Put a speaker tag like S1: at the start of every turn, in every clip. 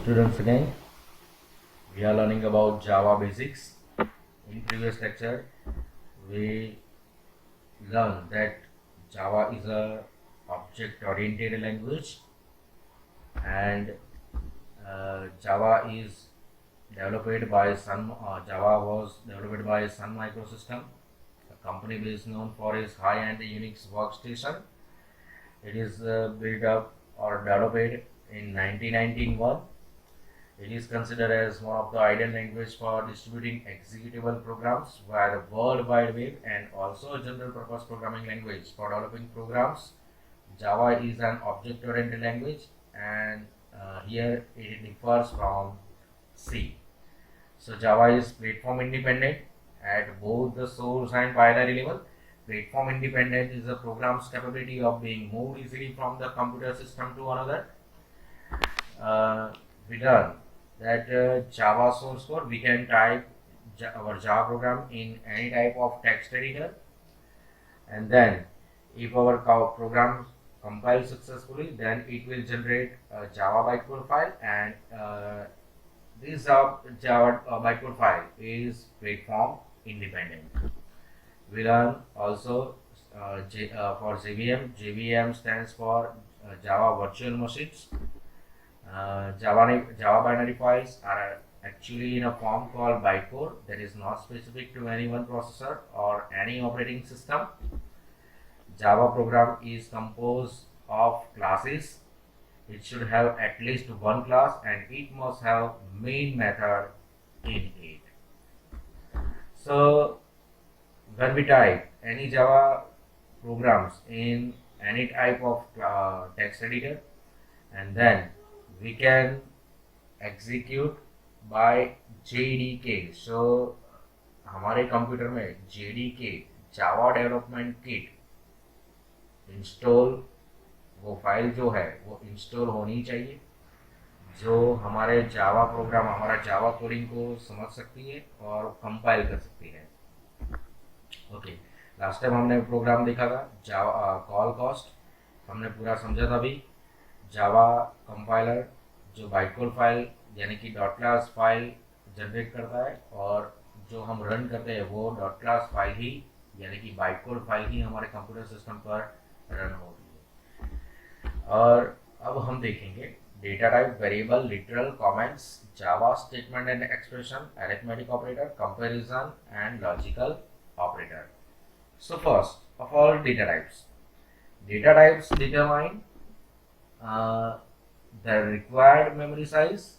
S1: students, again we are learning about Java basics. In previous lecture we learned that Java is a object oriented language, and Java is developed by Sun. Java was developed by Sun Microsystem, a company based known for its high-end Unix workstation. It is built up or developed in 1991. It is considered as one of the ideal languages for distributing executable programs via the World Wide Web, and also a general purpose programming language for developing programs. Java is an object-oriented language, and here it differs from C. So Java is platform independent at both the source and binary level. Platform independent is the program's capability of being moved easily from the computer system to another. We learn that Java source code, we can type our Java program in any type of text editor, and then if our program compiles successfully, then it will generate a Java bytecode file, and this Java bytecode file is platform independent. We learn also for JVM. JVM stands for Java Virtual Machines. Java binary files are actually in a form called bytecode that is not specific to any one processor or any operating system. Java program is composed of classes. It should have at least one class, and it must have main method in it. So when we type any Java programs in any type of text editor, and then we can execute by JDK. So हमारे computer में JDK Java development kit install, वो file जो है वो install होनी चाहिए, जो हमारे जावा प्रोग्राम, हमारा जावा कोडिंग को समझ सकती है और कंपाइल कर सकती है. ओके, लास्ट टाइम हमने प्रोग्राम देखा था जावा कॉल कास्ट, हमने पूरा समझा था. अभी जावा कंपाइलर जो बाइटकोड फाइल यानी कि डॉट क्लास फाइल जनरेट करता है, और जो हम रन करते हैं वो डॉट क्लास फाइल ही यानी कि बाइटकोड फाइल ही हमारे कंप्यूटर सिस्टम पर रन होती है. और अब हम देखेंगे data type, variable, literal, comments, Java statement and expression, arithmetic operator, comparison and logical operator. So first of all, data types. Data types determine the required memory size,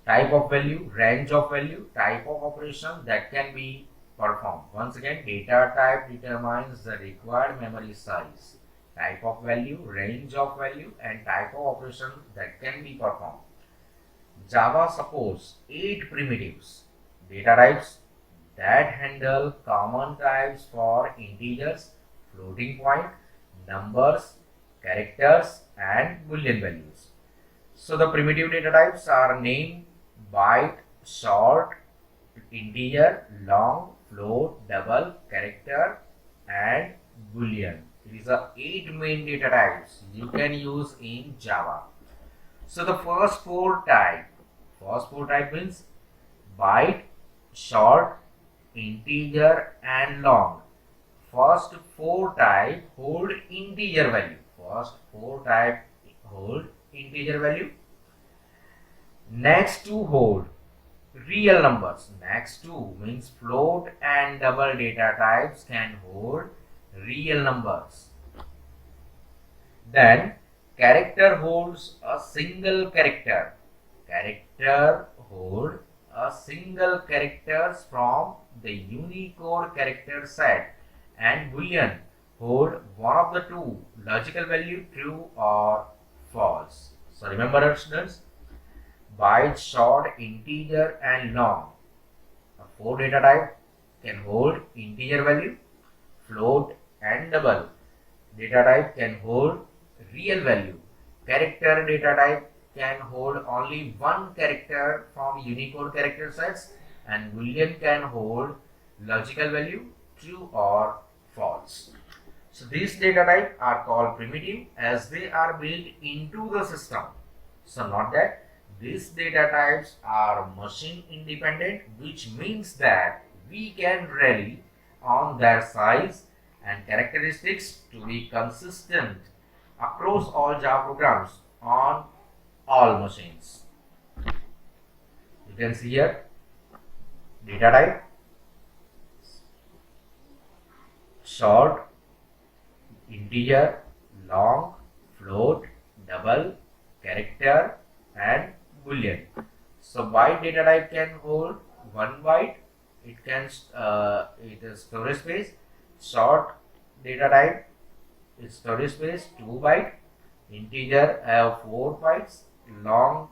S1: type of value, range of value, type of operation that can be performed. Once again, data type determines the required memory size, type of value, range of value, and type of operation that can be performed. Java supports 8 primitives, data types that handle common types for integers, floating point, numbers, characters, and Boolean values. So the primitive data types are name, byte, short, integer, long, float, double, character, and Boolean. It is the 8 main data types you can use in Java. So the first four type means byte, short, integer, and long. First four type hold integer value. Next two hold real numbers. Next two means float and double data types can hold real numbers. Then character holds a single character. Character hold a single characters from the Unicode character set, and Boolean hold one of the two logical value, true or false. So remember, students, byte, short, integer, and long. A four data type can hold integer value, float, and double. Data type can hold real value. Character data type can hold only one character from Unicode character sets, and Boolean can hold logical value, true or false. So these data types are called primitive as they are built into the system. So not that. These data types are machine independent, which means that we can rely on their size and characteristics to be consistent across all Java programs on all machines. You can see here data type, short, integer, long, float, double, character, and boolean. So byte data type can hold 1 byte. It is storage space. Short data type is storage space 2 byte. Integer have 4 bytes. Long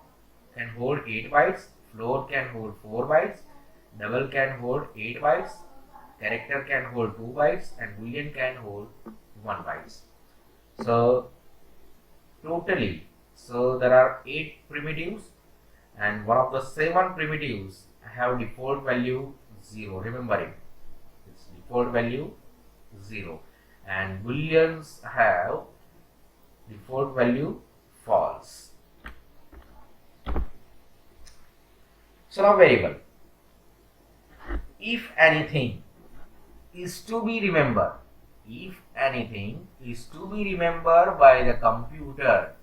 S1: can hold 8 bytes. Float can hold 4 bytes. Double can hold 8 bytes. Character can hold 2 bytes, and boolean can hold 1 bytes. So totally, so there are 8 primitives, and one of the 7 primitives have default value 0. Remember it. Its default value 0, and booleans have default value false. So now variable. If anything is to be remembered, if anything is to be remembered by the computer,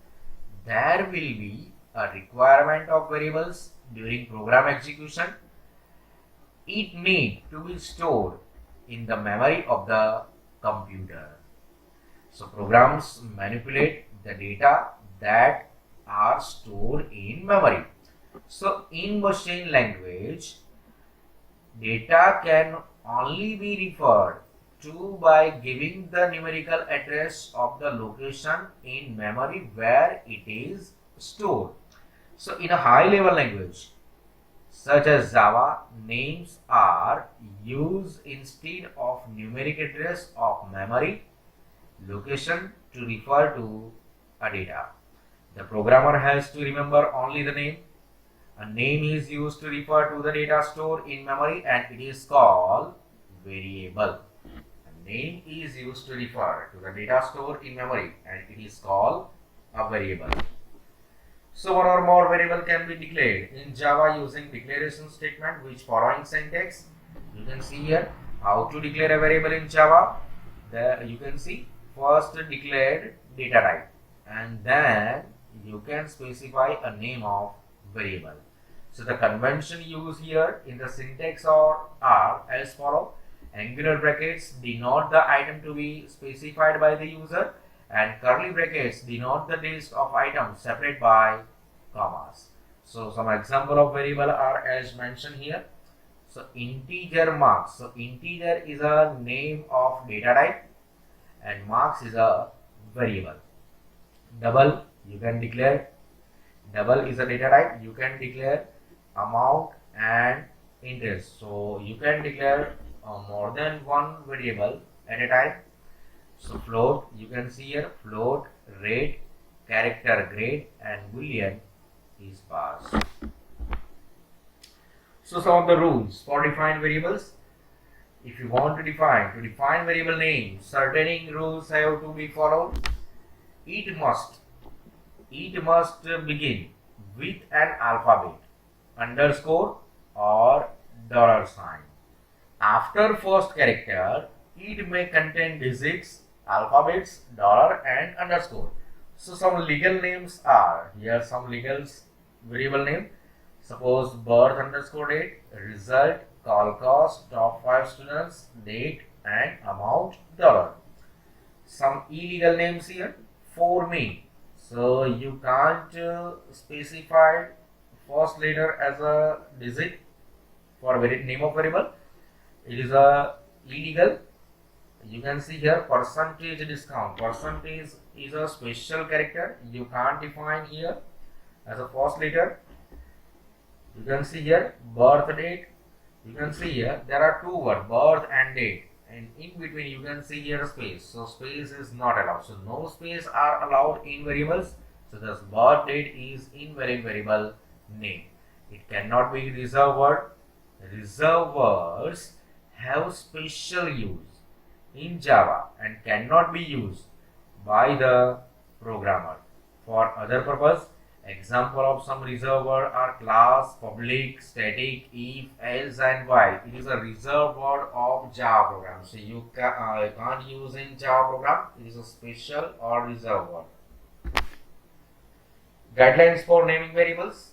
S1: there will be a requirement of variables during program execution. It need to be stored in the memory of the computer. So programs manipulate the data that are stored in memory. So in machine language, data can only be referred to by giving the numerical address of the location in memory where it is stored. So in a high level language such as Java, names are used instead of numeric address of memory location to refer to a data. The programmer has to remember only the name. A name is used to refer to the data stored in memory, and it is called variable. A name is used to refer to the data stored in memory, and it is called a variable. So one or more variable can be declared in Java using declaration statement, which following syntax. You can see here how to declare a variable in Java. There you can see first declared data type, and then you can specify a name of variable. So the convention used here in the syntax are as follow. Angular brackets denote the item to be specified by the user, and curly brackets denote the list of items separated by commas. So some example of variable are as mentioned here. So integer marks. So integer is a name of data type, and marks is a variable. Double, you can declare. Double is a data type. You can declare amount and interest. So you can declare more than one variable at a time. So float, you can see here float, rate, character, grade, and boolean is passed. So some of the rules for defined variables. If you want to define variable names, certain rules have to be followed. It must begin with an alphabet, underscore, or dollar sign. After first character, it may contain digits, alphabets, dollar, and underscore. So some legal names are here. Some legal variable name. Suppose birth underscore date, result, call cost, top 5 students, date, and amount dollar. Some illegal names here. For me. So you can't specify first letter as a digit for name of variable. It is a illegal. You can see here percentage discount. Percentage is a special character. You can't define here as a first letter. You can see here birth date. You can see here there are two words, birth and date, and in between you can see here space. So space is not allowed. So no space are allowed in variables. So this birth date is invalid variable name. It cannot be reserved word. Reserved words have special use in Java and cannot be used by the programmer for other purpose. Example of some reserved word are class, public, static, if, else, and while. It is a reserved word of Java program. So you can't use in Java program. It is a special or reserved word. Guidelines for naming variables.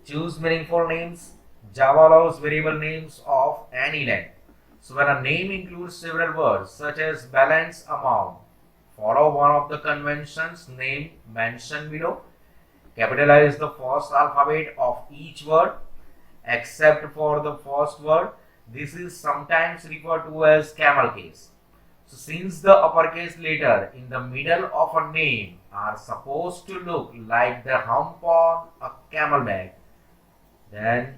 S1: Choose meaningful names. Java allows variable names of any length. So when a name includes several words such as balance, amount, follow one of the conventions name mentioned below. Capitalize the first alphabet of each word except for the first word. This is sometimes referred to as camel case. So since the uppercase letter in the middle of a name are supposed to look like the hump on a camel back, then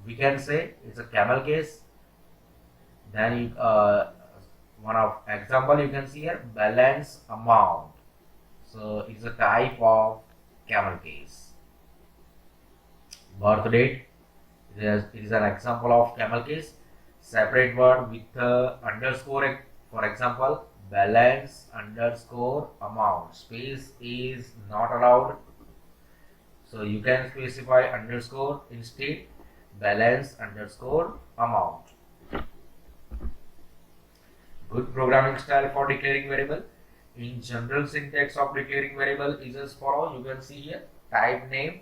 S1: we can say it's a camel case. Then one of example you can see here, balance, amount. So it's a type of camel case. Birth date, it is an example of camel case. Separate word with underscore, for example, balance underscore amount. Space is not allowed, so you can specify underscore instead, balance underscore amount. Good programming style for declaring variable. In general, syntax of declaring variable is as follows. You can see here, type name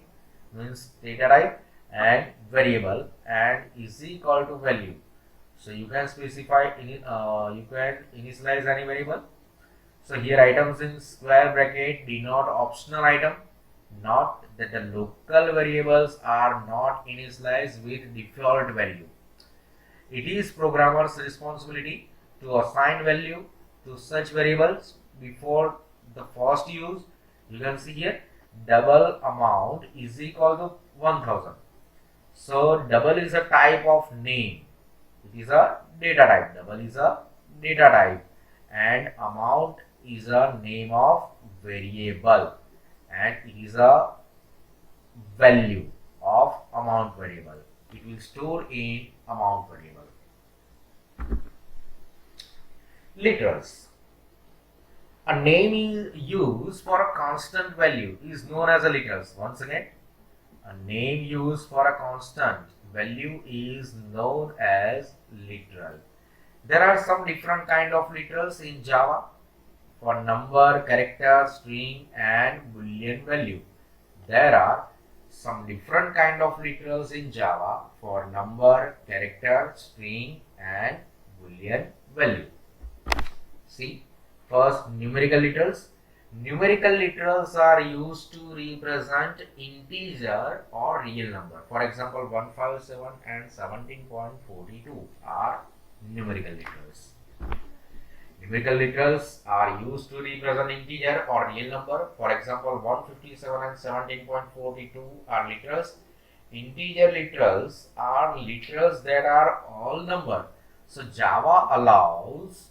S1: means data type and variable and is equal to value. So you can specify you can initialize any variable. So here items in square bracket denote optional item. Note that the local variables are not initialized with default value. It is programmer's responsibility to assign value to such variables before the first use. You can see here, double amount is equal to 1000. So double is a type of name. It is a data type. Double is a data type and amount is a name of variable and it is a value of amount variable. It will store in amount variable. Literals. A name is used for a constant value is known as a literals. Once again, a name used for a constant value is known as literal. There are some different kind of literals in Java for number, character, string and boolean value. There are some different kind of literals in Java for number, character, string and boolean value. See, first numerical literals. Numerical literals are used to represent integer or real number. For example, 157 and 17.42 are numerical literals. Numerical literals are used to represent integer or real number. For example, 157 and 17.42 are literals. Integer literals are literals that are all number. So Java allows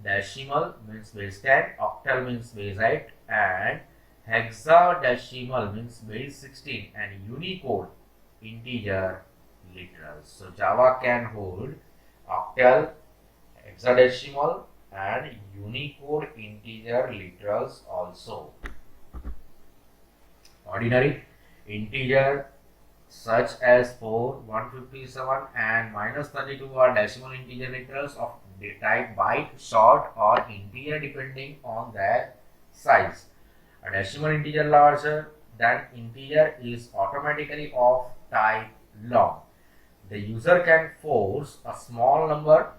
S1: decimal means base 10, octal means base 8 and hexadecimal means base 16 and Unicode integer literals. So Java can hold octal, hexadecimal and Unicode integer literals also. Ordinary integer such as 4, 157 and -32 are decimal integer literals of the type byte, short or integer depending on their size. A decimal integer larger than integer is automatically of type long. The user can force a small number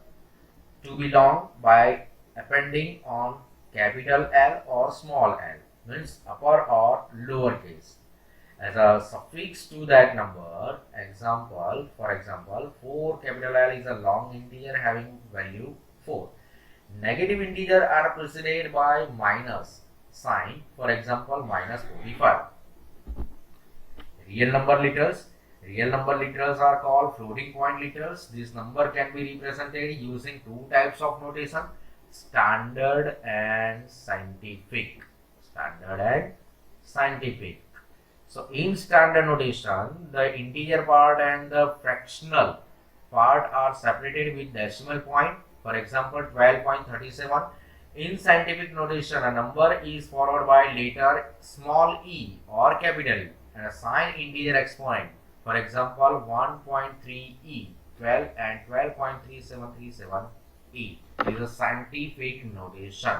S1: to be long by appending on capital L or small l, means upper or lower case, as a suffix to that number. For example, 4 capital L is a long integer having value 4. Negative integer are preceded by minus sign, for example, -45. Real number literals. Real number literals are called floating point literals. This number can be represented using two types of notation, standard and scientific. Standard and scientific. So in standard notation, the integer part and the fractional part are separated with decimal point. For example, 12.37 In scientific notation, a number is followed by letter small e or capital E and a signed integer exponent. For example, 1.3 e, 12 and 12.3737 e is a scientific notation.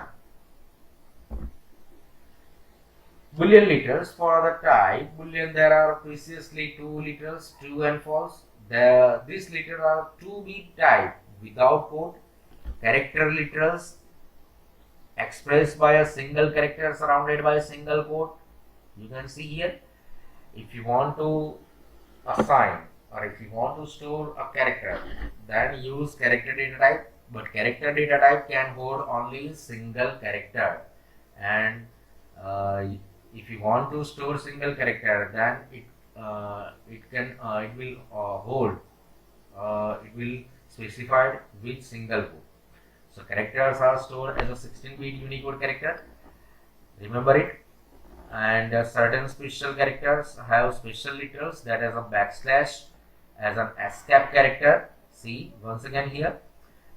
S1: Boolean letters for the type Boolean, there are precisely two letters, true and false. These letters are to be typed without code. Character letters expressed by a single character surrounded by a single quote. You can see here, if you want to assign or if you want to store a character, then use character data type, but character data type can hold only single character. And if you want to store single character, then it will hold it will specify with single quote. So characters are stored as a 16-bit Unicode character. Remember it. And certain special characters have special letters, that is a backslash as an escape character. See once again here.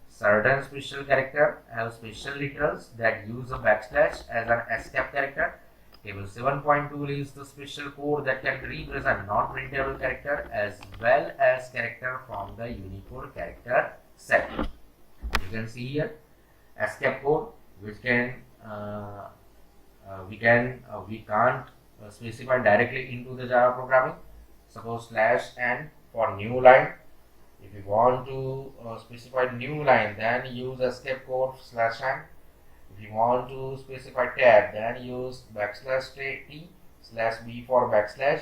S1: Certain special character have special letters that use a backslash as an escape character. Table 7.2 is the special code that can represent non-printable character as well as character from the Unicode character set. You can see here escape code, which can we can't specify directly into the Java programming. Suppose /n for new line. If you want to specify new line, then use escape code /n. If you want to specify tab, then use \t/b for /r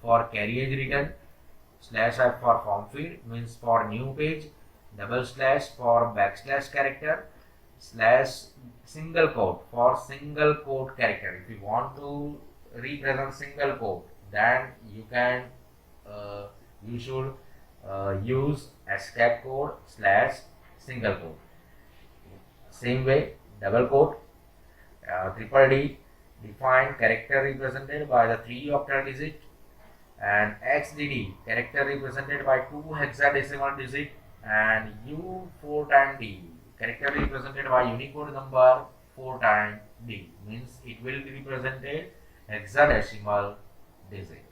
S1: for carriage return, /f for form feed means for new page, // for backslash character, /single quote for single quote character. If you want to represent single quote, then you should use escape code /single quote. Same way, double quote, triple D, defined character represented by the 3 octal digit, and XDD, character represented by 2 hexadecimal digit, and U 4 times D, character represented by Unicode number 4 times D, means it will be represented hexadecimal digit.